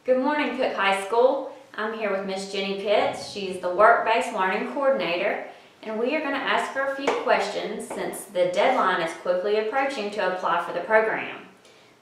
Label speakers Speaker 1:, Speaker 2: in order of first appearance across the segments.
Speaker 1: Good morning, Cook High School. I'm here with Miss Jenny Pitts. She's the Work-Based Learning Coordinator, and we are going to ask her a few questions since the deadline is quickly approaching to apply for the program.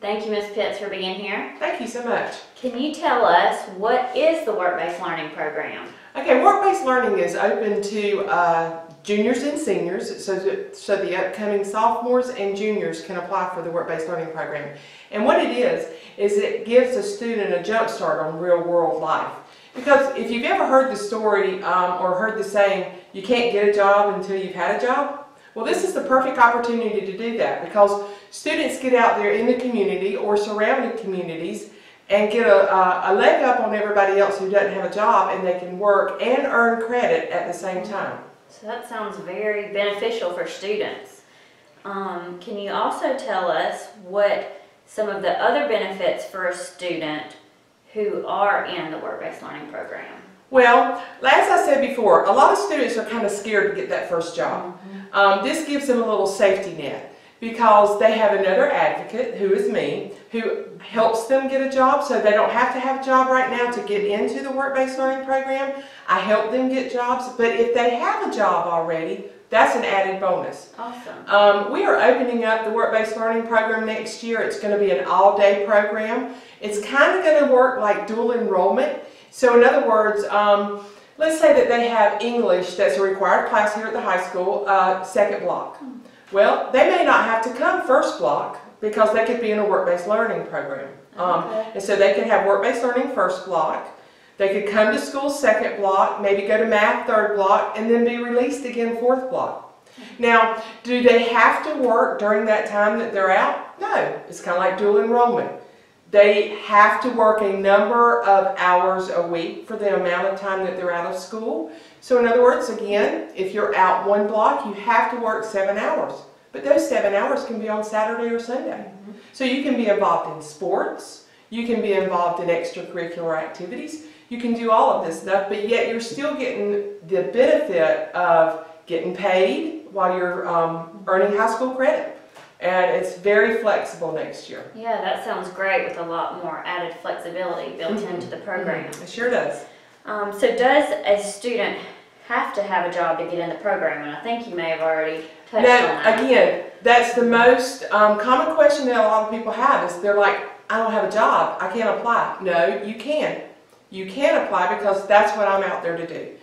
Speaker 1: Thank you, Ms. Pitts, for being here.
Speaker 2: Thank you so much.
Speaker 1: Can you tell us what is the Work-Based Learning Program?
Speaker 2: Okay, work-based learning is open to juniors and seniors, so the upcoming sophomores and juniors can apply for the work-based learning program. And what it is it gives a student a jump start on real-world life. Because if you've ever heard the story or heard the saying, you can't get a job until you've had a job, well, this is the perfect opportunity to do that, because students get out there in the community or surrounding communities and get a leg up on everybody else who doesn't have a job, and they can work and earn credit at the same time.
Speaker 1: So that sounds very beneficial for students. Can you also tell us what some of the other benefits for a student who are in the work-based learning program?
Speaker 2: Well, as I said before, a lot of students are kind of scared to get that first job. This gives them a little safety net, because they have another advocate, who is me, who helps them get a job, so they don't have to have a job right now to get into the work-based learning program. I help them get jobs, but if they have a job already, that's an added bonus.
Speaker 1: Awesome.
Speaker 2: We are opening up the work-based learning program next year. It's going to be an all-day program. It's kind of going to work like dual enrollment. So in other words, let's say that they have English that's a required class here at the high school, second block. Well, they may not have to come first block, because they could be in a work-based learning program. And so they could have work-based learning first block. They could come to school second block, maybe go to math third block, and then be released again fourth block. Now, do they have to work during that time that they're out? No. It's kind of like dual enrollment. They have to work a number of hours a week for the amount of time that they're out of school. So in other words, again, if you're out one block, you have to work 7 hours. But those 7 hours can be on Saturday or Sunday. So you can be involved in sports, you can be involved in extracurricular activities, you can do all of this stuff, but yet you're still getting the benefit of getting paid while you're earning high school credit. And it's very flexible next year.
Speaker 1: Yeah, that sounds great, with a lot more added flexibility built into the program.
Speaker 2: It sure does.
Speaker 1: So does a student have to have a job to get in the program? And I think you may have already touched on that.
Speaker 2: Again, that's the most common question that a lot of people have, is they're like, I don't have a job, I can't apply. No, you can. You can apply, because that's what I'm out there to do.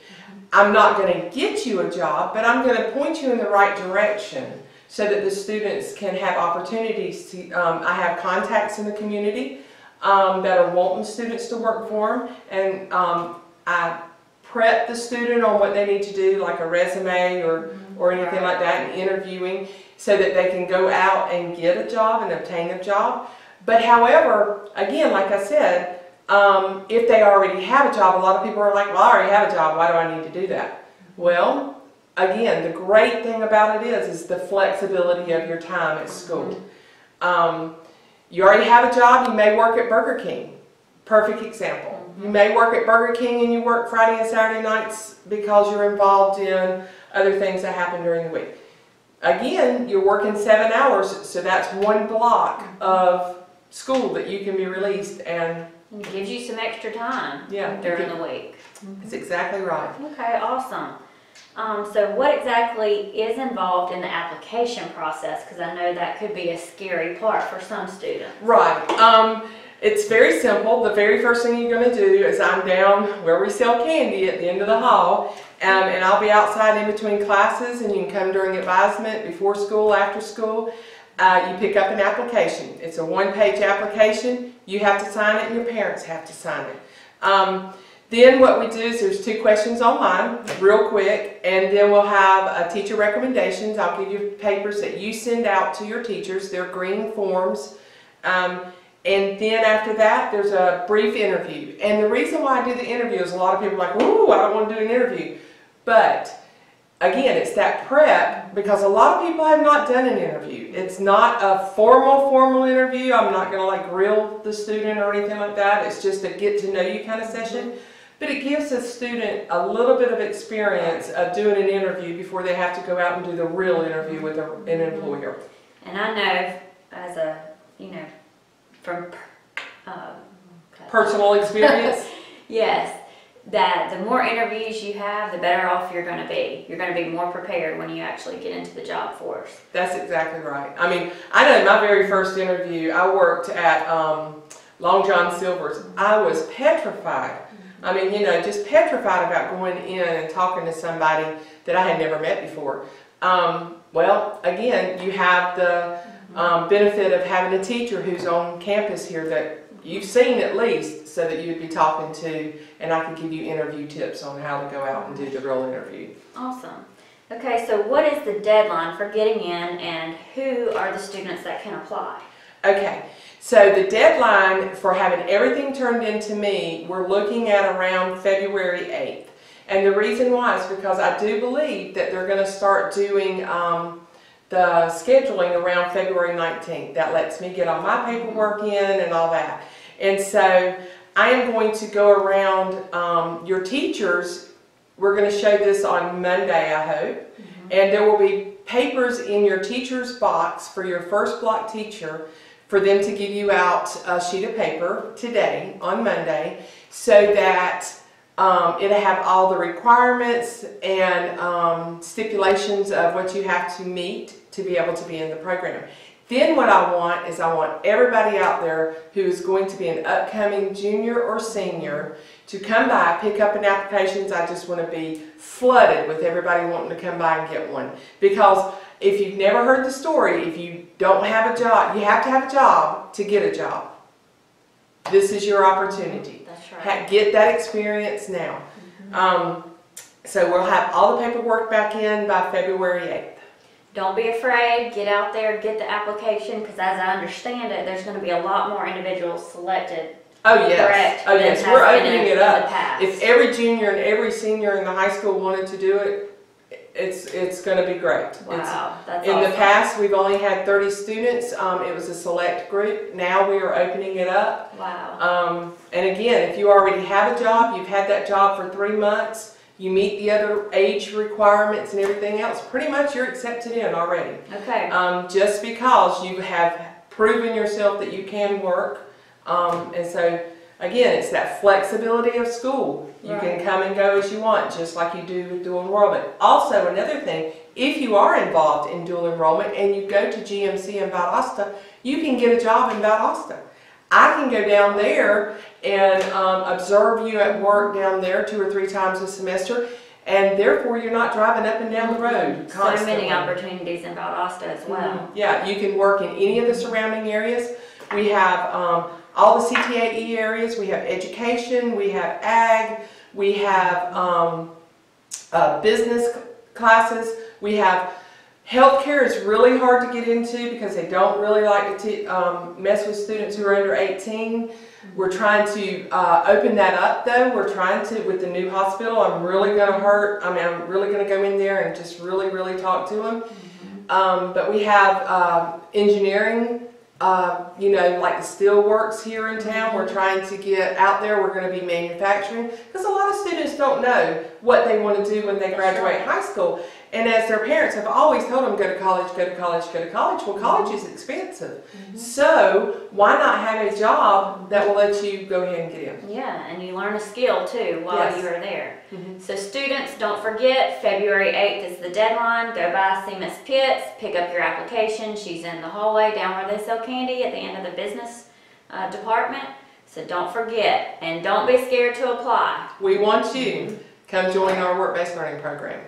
Speaker 2: I'm not going to get you a job, but I'm going to point you in the right direction so that the students can have opportunities to, I have contacts in the community that are wanting students to work for them, and I prep the student on what they need to do, like a resume or anything like that, and interviewing, so that they can go out and get a job and obtain a job. But however, again, like I said, if they already have a job, a lot of people are like, well, I already have a job, why do I need to do that? Well, again, the great thing about it is the flexibility of your time at school. You already have a job, you may work at Burger King. Perfect example. You may work at Burger King and you work Friday and Saturday nights because you're involved in other things that happen during the week. Again, you're working 7 hours, so that's one block of school that you can be released, and
Speaker 1: it gives you some extra time during the week.
Speaker 2: That's exactly right.
Speaker 1: Okay, awesome. So what exactly is involved in the application process? Because I know that could be a scary part for some students.
Speaker 2: Right. It's very simple. The very first thing you're going to do is, I'm down where we sell candy at the end of the hall, and I'll be outside in between classes, and you can come during advisement, before school, after school. You pick up an application. It's a one-page application. You have to sign it, and your parents have to sign it. Then what we do is, there's 2 questions online, real quick, and then we'll have teacher recommendations. I'll give you papers that you send out to your teachers. They're green forms. And then after that, there's a brief interview. And the reason why I do the interview is, a lot of people are like, ooh, I don't want to do an interview. But again, it's that prep, because a lot of people have not done an interview. It's not a formal interview. I'm not going to like grill the student or anything like that. It's just a get to know you kind of session. But it gives a student a little bit of experience of doing an interview before they have to go out and do the real interview with an employer.
Speaker 1: And I know, as a, from
Speaker 2: personal experience.
Speaker 1: Yes, that the more interviews you have, the better off you're going to be. You're going to be more prepared when you actually get into the job force.
Speaker 2: That's exactly right. I mean, I know my very first interview, I worked at Long John Silver's. I was petrified. I mean, you know, just petrified about going in and talking to somebody that I had never met before. Well, again, you have the benefit of having a teacher who's on campus here that you've seen at least, so that you would be talking to, and I could give you interview tips on how to go out and do the real interview.
Speaker 1: Awesome. Okay, so what is the deadline for getting in, and who are the students that can apply?
Speaker 2: Okay, so the deadline for having everything turned in to me, we're looking at around February 8th. And the reason why is because I do believe that they're going to start doing the scheduling around February 19th. That lets me get all my paperwork in and all that. And so I am going to go around your teachers. We're going to show this on Monday, I hope. And there will be papers in your teacher's box for your first block teacher for them to give you out a sheet of paper today on Monday, so that it'll have all the requirements and stipulations of what you have to meet to be able to be in the program. Then what I want everybody out there who is going to be an upcoming junior or senior to come by, pick up an applications. I just want to be flooded with everybody wanting to come by and get one. Because if you've never heard the story, if you don't have a job, you have to have a job to get a job. This is your opportunity.
Speaker 1: That's right.
Speaker 2: Get that experience now. So we'll have all the paperwork back in by February 8th.
Speaker 1: Don't be afraid. Get out there, get the application, because as I understand it, there's going to be a lot more individuals selected.
Speaker 2: Oh yes,
Speaker 1: Correct,
Speaker 2: oh yes,
Speaker 1: than
Speaker 2: we're
Speaker 1: has been
Speaker 2: opening it
Speaker 1: in the
Speaker 2: up.
Speaker 1: past.
Speaker 2: If every junior and every senior in the high school wanted to do it, it's going to be great.
Speaker 1: Wow, that's
Speaker 2: in
Speaker 1: awesome.
Speaker 2: the past, we've only had 30 students. It was a select group. Now we are opening it up.
Speaker 1: Wow.
Speaker 2: And again, if you already have a job, you've had that job for 3 months, you meet the other age requirements and everything else, pretty much you're accepted in already.
Speaker 1: Okay.
Speaker 2: Just because you have proven yourself that you can work. And so, again, it's that flexibility of school. You can come and go as you want, just like you do with dual enrollment. Also, another thing, if you are involved in dual enrollment and you go to GMC in Valdosta, you can get a job in Valdosta. I can go down there and observe you at work down there 2 or 3 times a semester, and therefore you're not driving up and down the road constantly.
Speaker 1: So many opportunities in Valdosta as well.
Speaker 2: Yeah, you can work in any of the surrounding areas. We have all the CTAE areas. We have education, we have ag, we have business classes, we have healthcare is really hard to get into because they don't really like to mess with students who are under 18. We're trying to open that up though. We're trying to, with the new hospital, I'm really going to go in there and just really talk to them. But we have engineering, you know, like the steel works here in town. We're trying to get out there. We're going to be manufacturing, because a lot of students don't know what they want to do when they graduate high school. And as their parents have always told them, go to college, go to college, go to college. Well, college is expensive. So why not have a job that will let you go ahead and get in?
Speaker 1: Yeah, and you learn a skill too while you are there. So students, don't forget, February 8th is the deadline. Go by, see Miss Pitts, pick up your application. She's in the hallway down where they sell candy at the end of the business department. So don't forget, and don't be scared to apply.
Speaker 2: We want you. Come join our work-based learning program.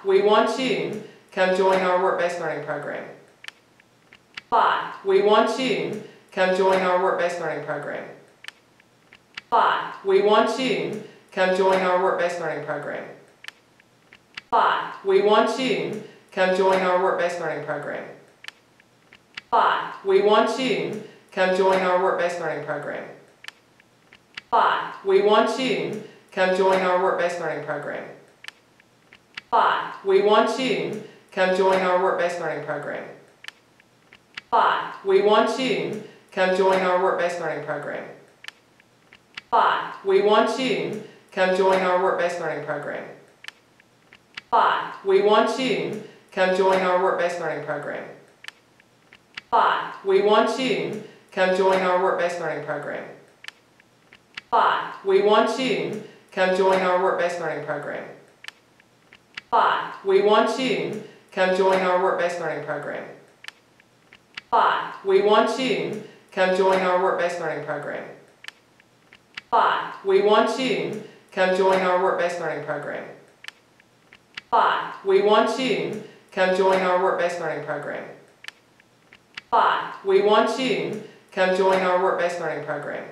Speaker 2: We want you. Come join our work-based learning program.
Speaker 1: 5,
Speaker 2: We want you. Come join our work-based learning program.
Speaker 1: 5,
Speaker 2: We want you. Come join our work-based learning program.
Speaker 1: 5,
Speaker 2: We want you. Come join our work-based learning program.
Speaker 1: 5,
Speaker 2: We want you. Come join our work-based learning program.
Speaker 1: 5,
Speaker 2: We want you. Come join our work-based learning program.
Speaker 1: 5,
Speaker 2: We want you. Come join our work-based learning program.
Speaker 1: 5,
Speaker 2: We want you. Come join our work-based learning program.
Speaker 1: 5,
Speaker 2: We want you. Come join our work-based learning program.
Speaker 1: 5,
Speaker 2: We want you. Come join our work-based learning program.
Speaker 1: 5,
Speaker 2: We want you. Come join our work-based learning program.
Speaker 1: 5,
Speaker 2: We want you. Come join our work-based learning program.
Speaker 1: 5,
Speaker 2: We want you. Come join our work-based learning program.
Speaker 1: 5,
Speaker 2: We want you. Come join our work-based learning program.
Speaker 1: 5,
Speaker 2: We want you. Come join our work-based learning program.
Speaker 1: 5,
Speaker 2: We want you. Come join our work-based learning program.
Speaker 1: 5,
Speaker 2: We want you. Come join our work-based learning program.